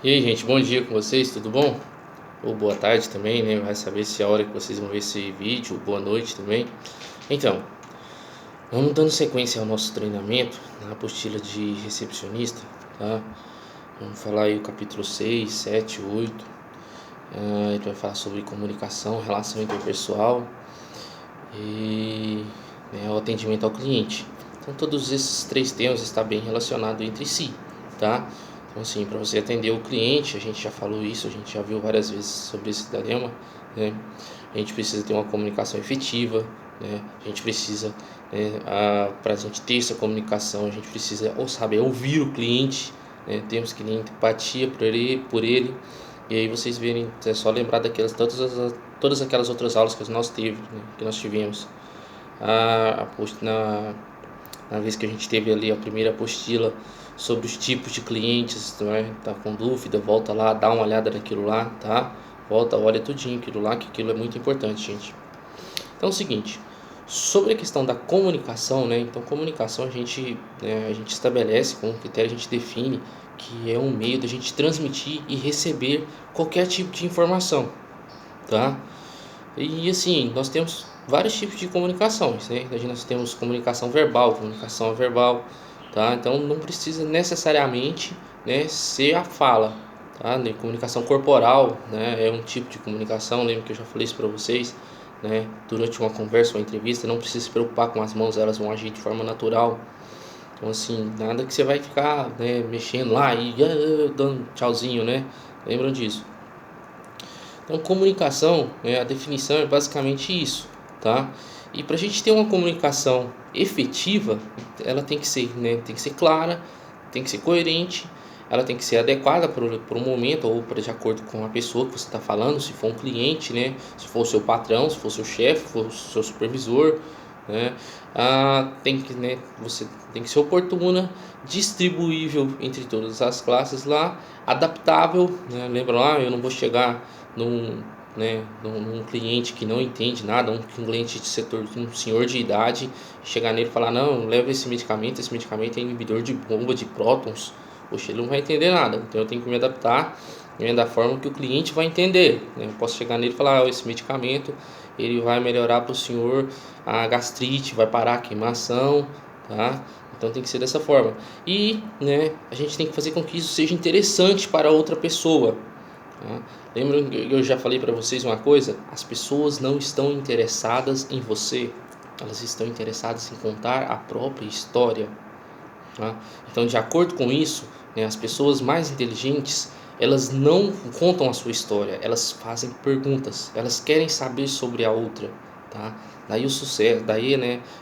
E aí, gente, bom dia com vocês, tudo bom? Ou boa tarde também, né? Vai saber se é a hora que vocês vão ver esse vídeo, ou boa noite também. Então, vamos dando sequência ao nosso treinamento na apostila de recepcionista, tá? Vamos falar aí o capítulo 6, 7, 8. A gente vai falar sobre comunicação, relação interpessoal e o atendimento ao cliente. Então, todos esses três temas estão bem relacionados entre si, tá? Então, assim, para você atender o cliente, a gente já falou isso, a gente já viu várias vezes sobre esse dilema, né? A gente precisa ter uma comunicação efetiva, né? A gente precisa, para a gente ter essa comunicação, a gente precisa ou saber ouvir o cliente, né? Temos que ter empatia por ele. E aí vocês verem, é só lembrar daquelas todas aquelas outras aulas que nós tivemos. Na vez que a gente teve ali a primeira apostila sobre os tipos de clientes, né? Tá com dúvida, volta lá, dá uma olhada naquilo lá, tá? Volta, olha tudinho aquilo lá, que aquilo é muito importante, gente. Então é o seguinte, sobre a questão da comunicação, né? Então comunicação a gente estabelece com critério, a gente define que é um meio da gente transmitir e receber qualquer tipo de informação, tá? E assim, nós temos vários tipos de comunicações, né? Nós temos comunicação verbal, comunicação verbal, tá? Então não precisa necessariamente, né, ser a fala, tá? Comunicação corporal, né, é um tipo de comunicação, lembra que eu já falei isso para vocês, né? Durante uma conversa ou uma entrevista, não precisa se preocupar com as mãos, elas vão agir de forma natural. Então assim, nada que você vai ficar, né, mexendo lá e dando tchauzinho, né? Lembram disso? Então, comunicação, a definição é basicamente isso, tá? E para a gente ter uma comunicação efetiva, ela tem que ser, tem que ser clara, tem que ser coerente, ela tem que ser adequada para o momento ou de acordo com a pessoa que você está falando, se for um cliente, né? Se for o seu patrão, se for o seu chefe, se for o seu supervisor, né? Você tem que ser oportuna, distribuível entre todas as classes lá, adaptável, né? Lembra lá, eu não vou chegar num cliente que não entende nada, um cliente de setor, um senhor de idade, chegar nele e falar, não, leva esse medicamento é inibidor de bomba de prótons. Poxa, ele não vai entender nada, então eu tenho que me adaptar, né, da forma que o cliente vai entender, né? Eu posso chegar nele e falar, esse medicamento ele vai melhorar para o senhor a gastrite, vai parar a queimação, tá? Então tem que ser dessa forma. E, a gente tem que fazer com que isso seja interessante para outra pessoa, tá? Lembram que eu já falei para vocês uma coisa? As pessoas não estão interessadas em você, elas estão interessadas em contar a própria história, tá? Então, de acordo com isso, as pessoas mais inteligentes, elas não contam a sua história, elas fazem perguntas, elas querem saber sobre a outra, tá? Daí o sucesso,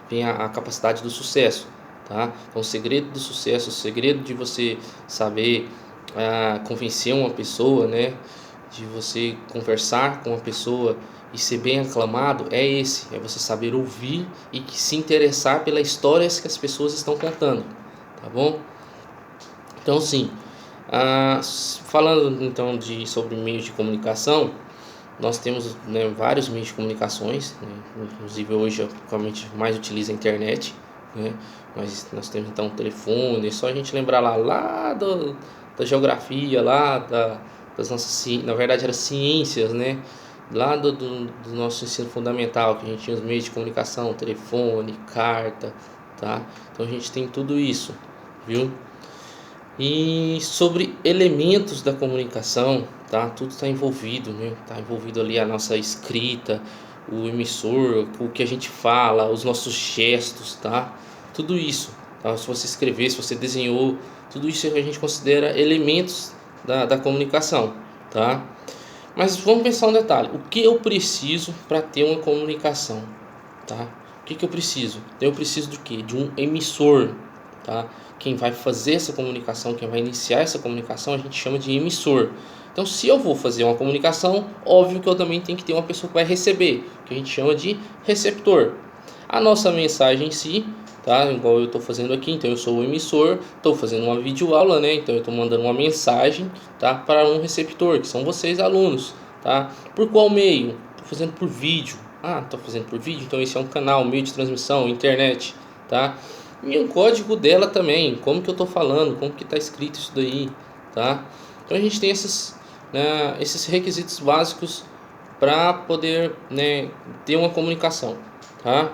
vem a capacidade do sucesso, tá? Então, o segredo do sucesso, o segredo de você saber convencer uma pessoa, de você conversar com uma pessoa e ser bem aclamado, é você saber ouvir e se interessar pelas histórias que as pessoas estão contando, tá bom? Então, sim, falando então sobre meios de comunicação, nós temos, vários meios de comunicações, inclusive hoje eu realmente mais utilizo a internet, mas nós temos então o telefone, é só a gente lembrar da geografia, das nossas, na verdade era ciências, lá do nosso ensino fundamental, que a gente tinha os meios de comunicação, telefone, carta, tá? Então a gente tem tudo isso, viu? E sobre elementos da comunicação, tá? Tudo está envolvido, Está envolvido ali a nossa escrita, o emissor, o que a gente fala, os nossos gestos, tá? Tudo isso, tá? Se você escrever, se você desenhou, tudo isso a gente considera elementos da comunicação, tá? Mas vamos pensar um detalhe, o que eu preciso para ter uma comunicação, tá? O que eu preciso? Eu preciso do quê? De um emissor, tá? Quem vai fazer essa comunicação, quem vai iniciar essa comunicação, a gente chama de emissor. Então, se eu vou fazer uma comunicação, óbvio que eu também tenho que ter uma pessoa que vai receber, que a gente chama de receptor. A nossa mensagem em si, tá? Igual eu estou fazendo aqui, então eu sou o emissor, estou fazendo uma videoaula, então eu estou mandando uma mensagem, tá? Para um receptor, que são vocês alunos, tá? Por qual meio? Estou fazendo por vídeo. Estou fazendo por vídeo, então esse é um canal, meio de transmissão, internet, tá? E o código dela também, como que eu estou falando, como que está escrito isso daí, tá? Então a gente tem esses requisitos básicos para poder, né, ter uma comunicação, tá?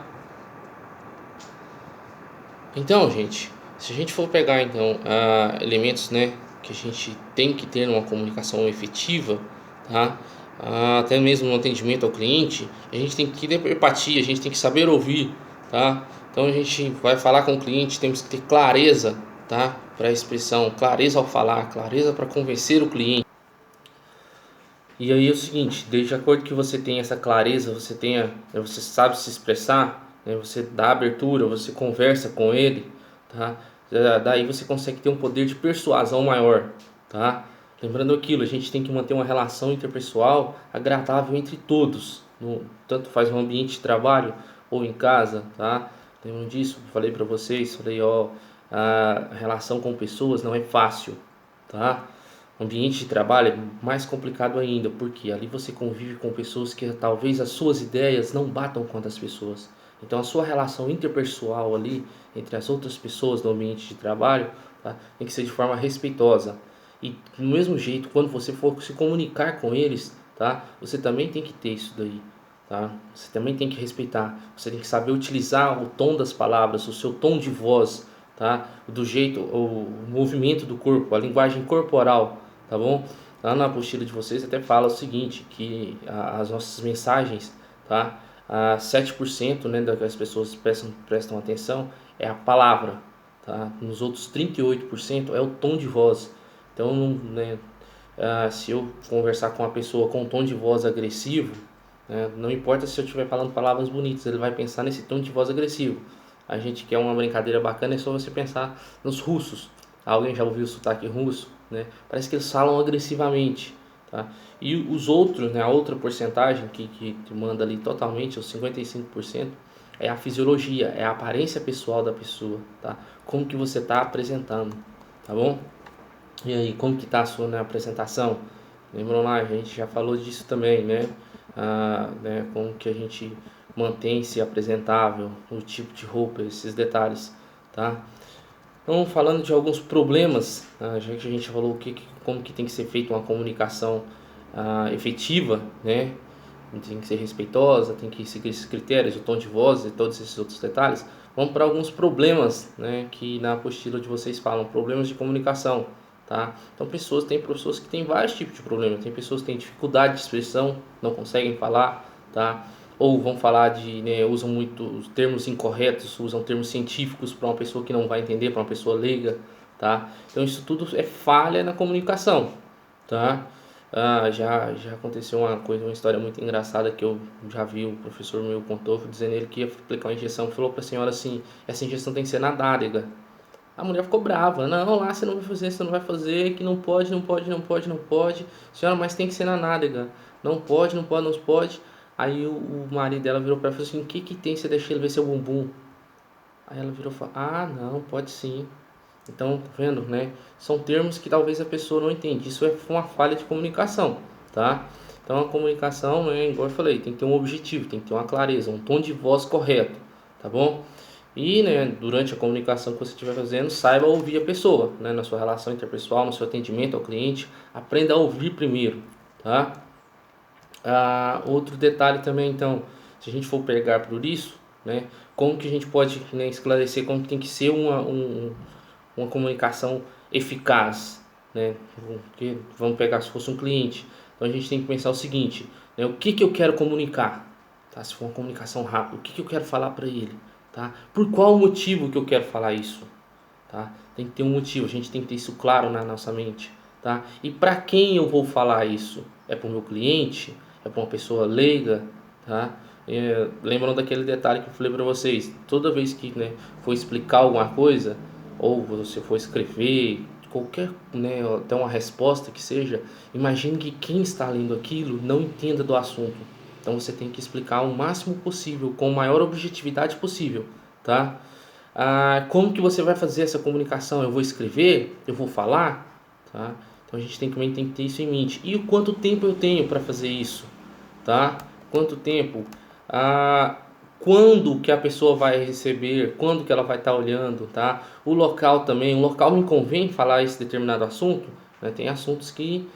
Então, gente, se a gente for pegar então elementos, né, que a gente tem que ter numa comunicação efetiva, tá? Até mesmo no atendimento ao cliente, a gente tem que ter empatia, a gente tem que saber ouvir, tá? Então a gente vai falar com o cliente, temos que ter clareza, tá? Para a expressão, clareza ao falar, clareza para convencer o cliente. E aí é o seguinte, de acordo que você tenha essa clareza, você sabe se expressar, né, você dá abertura, você conversa com ele, tá? Daí você consegue ter um poder de persuasão maior, tá? Lembrando aquilo, a gente tem que manter uma relação interpessoal agradável entre todos, tanto faz no ambiente de trabalho ou em casa, tá? Lembram disso? Falei para vocês, a relação com pessoas não é fácil, tá? Ambiente de trabalho é mais complicado ainda, porque ali você convive com pessoas que talvez as suas ideias não batam com as das pessoas. Então a sua relação interpessoal ali entre as outras pessoas no ambiente de trabalho, tá, tem que ser de forma respeitosa. E do mesmo jeito, quando você for se comunicar com eles, tá, você também tem que ter isso daí. Tá? Você também tem que respeitar. Você tem que saber utilizar o tom das palavras, o seu tom de voz, tá? Do jeito, o movimento do corpo, a linguagem corporal, tá bom? Lá na apostila de vocês até fala o seguinte, que as nossas mensagens, tá? 7%, né, das pessoas prestam atenção é a palavra, tá? Nos outros 38% é o tom de voz. Então, né, se eu conversar com uma pessoa com um tom de voz agressivo, né, não importa se eu estiver falando palavras bonitas, ele vai pensar nesse tom de voz agressivo. A gente quer uma brincadeira bacana, é só você pensar nos russos. Alguém já ouviu o sotaque russo, né? Parece que eles falam agressivamente, tá? E os outros, né, a outra porcentagem que manda ali totalmente, os 55%, é a fisiologia, é a aparência pessoal da pessoa, tá? Como que você está apresentando, tá bom? E aí, como que tá a sua, né, apresentação? Lembram lá, a gente já falou disso também, né? Né? Como que a gente mantém-se apresentável, o tipo de roupa, esses detalhes, tá? Então, falando de alguns problemas, já que a gente falou como que tem que ser feita uma comunicação efetiva, né? Tem que ser respeitosa, tem que seguir esses critérios, o tom de voz e todos esses outros detalhes. Vamos para alguns problemas, né, que na apostila de vocês falam, problemas de comunicação, tá? Então, tem pessoas que têm vários tipos de problemas, tem pessoas que têm dificuldade de expressão, não conseguem falar, tá? Ou vão falar né, usam muito termos incorretos, usam termos científicos para uma pessoa que não vai entender, para uma pessoa leiga, tá? Então, isso tudo é falha na comunicação, tá? Já aconteceu uma história muito engraçada que eu já vi, o professor meu contou, dizendo ele que ia aplicar uma injeção, falou para a senhora assim, essa injeção tem que ser na nádega. A mulher ficou brava, não, lá você não vai fazer, você não vai fazer, que não pode, não pode, não pode, não pode. Senhora, mas tem que ser na nádega, não pode, não pode, não pode. Aí o marido dela virou para ela e falou assim, o que que tem, você deixa ele ver seu bumbum? Aí ela virou e falou, não, pode sim. Então, tá vendo, né? São termos que talvez a pessoa não entende. Isso é uma falha de comunicação, tá? Então, a comunicação, né, igual eu falei, tem que ter um objetivo, tem que ter uma clareza, um tom de voz correto, tá bom? E, né, durante a comunicação que você estiver fazendo, saiba ouvir a pessoa, né, na sua relação interpessoal, no seu atendimento ao cliente, aprenda a ouvir primeiro, tá? Outro detalhe também, então, se a gente for pegar por isso, né, como que a gente pode, né, esclarecer como que tem que ser uma comunicação eficaz, né? Porque vamos pegar se fosse um cliente, então a gente tem que pensar o seguinte, né? O que eu quero comunicar, tá? Se for uma comunicação rápida, o que eu quero falar para ele, tá? Por qual motivo que eu quero falar isso, tá? Tem que ter um motivo, a gente tem que ter isso claro na nossa mente, tá? E para quem eu vou falar isso? É para o meu cliente? É para uma pessoa leiga, tá? Lembram daquele detalhe que eu falei para vocês? Toda vez que, né, for explicar alguma coisa, ou você for escrever qualquer, né, até uma resposta que seja, imagine que quem está lendo aquilo não entenda do assunto. Então você tem que explicar o máximo possível, com a maior objetividade possível, tá? Como que você vai fazer essa comunicação? Eu vou escrever? Eu vou falar? Tá? Então a gente também tem que ter isso em mente. E o quanto tempo eu tenho para fazer isso? Tá? Quanto tempo? Quando que a pessoa vai receber? Quando que ela vai estar olhando? Tá? O local também. O local me convém falar esse determinado assunto? né? Tem assuntos que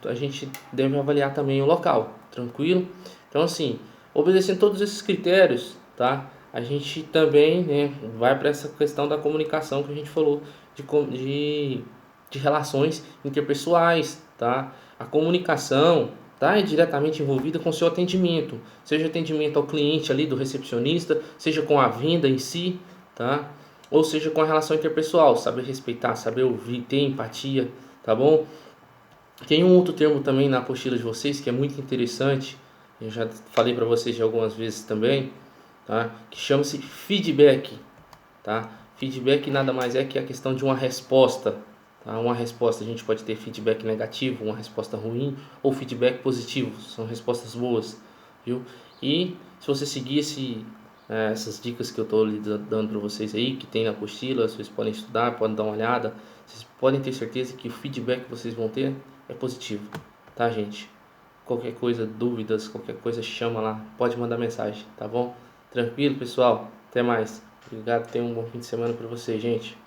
a gente deve avaliar também o local, tranquilo? Então assim, obedecendo todos esses critérios, tá? A gente também, né, vai para essa questão da comunicação que a gente falou, de relações interpessoais, tá? A comunicação tá, é diretamente envolvida com o seu atendimento, seja atendimento ao cliente ali do recepcionista, seja com a venda em si, tá? Ou seja com a relação interpessoal, saber respeitar, saber ouvir, ter empatia, tá bom? Tem um outro termo também na apostila de vocês que é muito interessante, eu já falei para vocês já algumas vezes também, tá? Que chama-se feedback, tá? Feedback nada mais é que a questão de uma resposta, tá? Uma resposta, a gente pode ter feedback negativo, uma resposta ruim ou feedback positivo, são respostas boas, viu? E se você seguir essas dicas que eu estou dando para vocês aí, que tem na apostila, vocês podem estudar, podem dar uma olhada, vocês podem ter certeza que o feedback que vocês vão ter é positivo, tá, gente? Qualquer coisa, dúvidas, qualquer coisa, chama lá, pode mandar mensagem, tá bom? Tranquilo, pessoal? Até mais. Obrigado, tenha um bom fim de semana para vocês, gente.